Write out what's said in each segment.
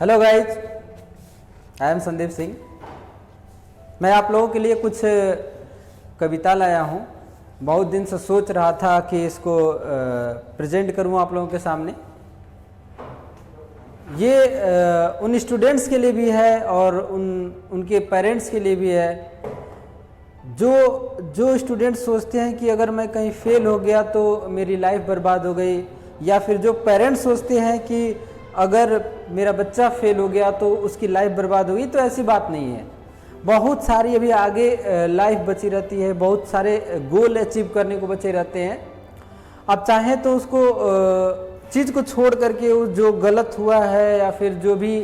Hello guys, I am Sandeep Singh. मैं आप लोगों के लिए कुछ कविता लाया हूँ। बहुत दिन से सोच रहा था कि इसको प्रेजेंट करूँ आप लोगों के सामने। ये उन स्टूडेंट्स के लिए भी है और उनके पेरेंट्स के लिए भी है जो स्टूडेंट्स सोचते हैं कि अगर मैं कहीं फेल हो गया तो मेरी लाइफ बर्बाद हो गई, या फिर जो पेरेंट्स सोचते हैं कि अगर मेरा बच्चा फेल हो गया तो उसकी लाइफ बर्बाद होगी। तो ऐसी बात नहीं है। बहुत सारी अभी आगे लाइफ बची रहती है, बहुत सारे गोल अचीव करने को बचे रहते हैं। आप चाहें तो उसको चीज़ को छोड़ करके जो गलत हुआ है या फिर जो भी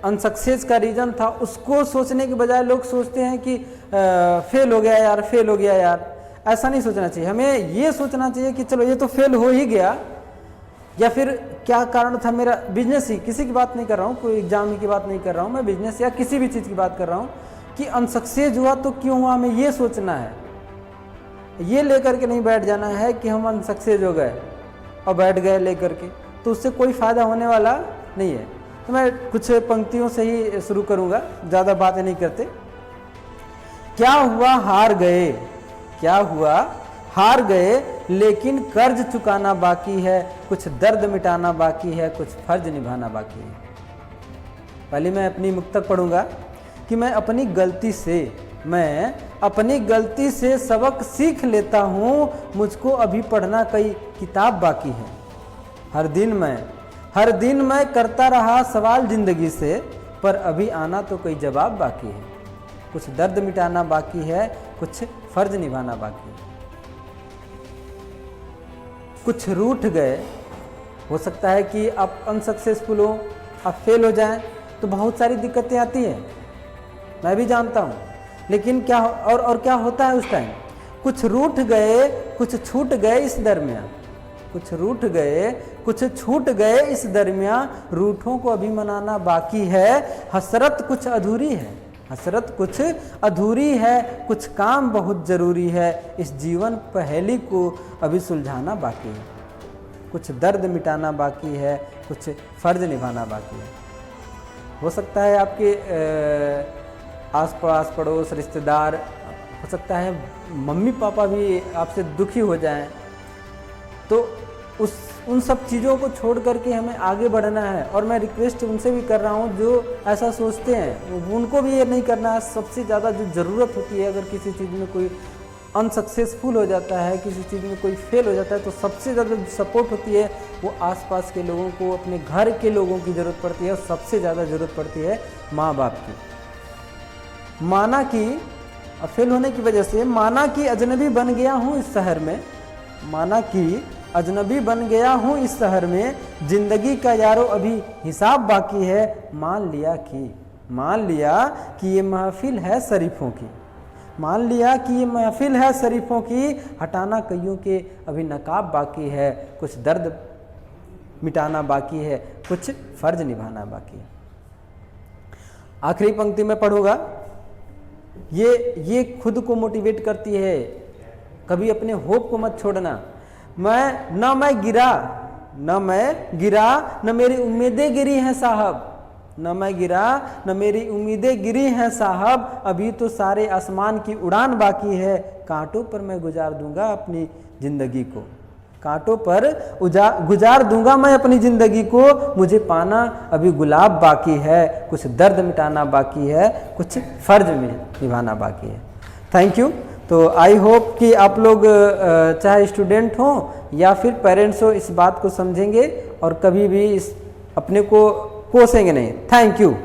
अनसक्सेस का रीज़न था उसको सोचने के बजाय लोग सोचते हैं कि फेल हो गया यार, फेल हो गया यार। ऐसा नहीं सोचना चाहिए। हमें ये सोचना चाहिए कि चलो ये तो फेल हो ही गया, या फिर क्या कारण था मेरा बिजनेस ही, किसी की बात नहीं कर रहा हूँ, कोई एग्जाम की बात नहीं कर रहा हूँ, मैं बिजनेस या किसी भी चीज़ की बात कर रहा हूँ कि अनसक्सेस हुआ तो क्यों हुआ, हमें ये सोचना है। ये लेकर के नहीं बैठ जाना है कि हम अनसक्सेस हो गए और बैठ गए लेकर के, तो उससे कोई फ़ायदा होने वाला नहीं है। तो मैं कुछ पंक्तियों से ही शुरू करूँगा, ज़्यादा बातें नहीं करते। क्या हुआ हार गए, क्या हुआ हार गए, लेकिन कर्ज चुकाना बाकी है, कुछ दर्द मिटाना बाकी है, कुछ फर्ज निभाना बाकी है। पहले मैं अपनी मुक्तक पढ़ूंगा कि मैं अपनी गलती से सबक सीख लेता हूँ, मुझको अभी पढ़ना कई किताब बाकी है। हर दिन मैं करता रहा सवाल जिंदगी से, पर अभी आना तो कोई जवाब बाकी है। कुछ दर्द मिटाना बाकी है, कुछ फर्ज निभाना बाकी है। कुछ रूठ गए, हो सकता है कि आप अनसक्सेसफुल हो, आप फेल हो जाएं तो बहुत सारी दिक्कतें आती हैं, मैं भी जानता हूँ। लेकिन क्या और क्या होता है उस टाइम, कुछ रूठ गए कुछ छूट गए इस दरमियान, कुछ रूठ गए कुछ छूट गए इस दरमियान, रूठों को अभी मनाना बाकी है। हसरत कुछ अधूरी है, हसरत कुछ अधूरी है, कुछ काम बहुत ज़रूरी है, इस जीवन पहेली को अभी सुलझाना बाकी है। कुछ दर्द मिटाना बाकी है, कुछ फ़र्ज निभाना बाकी है। हो सकता है आपके आस पास पड़ोस रिश्तेदार, हो सकता है मम्मी पापा भी आपसे दुखी हो जाएं, तो उन सब चीज़ों को छोड़ करके हमें आगे बढ़ना है। और मैं रिक्वेस्ट उनसे भी कर रहा हूँ जो ऐसा सोचते हैं, उनको भी ये नहीं करना है। सबसे ज़्यादा जो ज़रूरत होती है, अगर किसी चीज़ में कोई अनसक्सेसफुल हो जाता है, किसी चीज़ में कोई फेल हो जाता है, तो सबसे ज़्यादा जो सपोर्ट होती है वो आसपास के लोगों को, अपने घर के लोगों की ज़रूरत पड़ती है। और सबसे ज़्यादा ज़रूरत पड़ती है माँ बाप की। माना कि फेल होने की वजह से माना कि अजनबी बन गया हूँ इस शहर में, माना कि अजनबी बन गया हूँ इस शहर में, जिंदगी का यारो अभी हिसाब बाकी है। मान लिया कि ये महफिल है शरीफों की, मान लिया कि ये महफिल है शरीफों की, हटाना कईयों के अभी नकाब बाकी है। कुछ दर्द मिटाना बाकी है, कुछ फर्ज निभाना बाकी है। आखिरी पंक्ति में पढ़ूंगा, ये खुद को मोटिवेट करती है। कभी अपने होप को मत छोड़ना। मैं गिरा न मेरी उम्मीदें गिरी हैं साहब, न मैं गिरा न मेरी उम्मीदें गिरी हैं साहब, अभी तो सारे आसमान की उड़ान बाकी है। कांटों पर मैं गुजार दूंगा अपनी जिंदगी को, कांटों पर गुजार दूंगा मैं अपनी जिंदगी को, मुझे पाना अभी गुलाब बाकी है। कुछ दर्द मिटाना बाकी है, कुछ फर्ज में निभाना बाकी है। Thank you. तो आई होप कि आप लोग चाहे स्टूडेंट हो या फिर पेरेंट्स हो, इस बात को समझेंगे और कभी भी इस अपने को कोसेंगे नहीं। Thank you.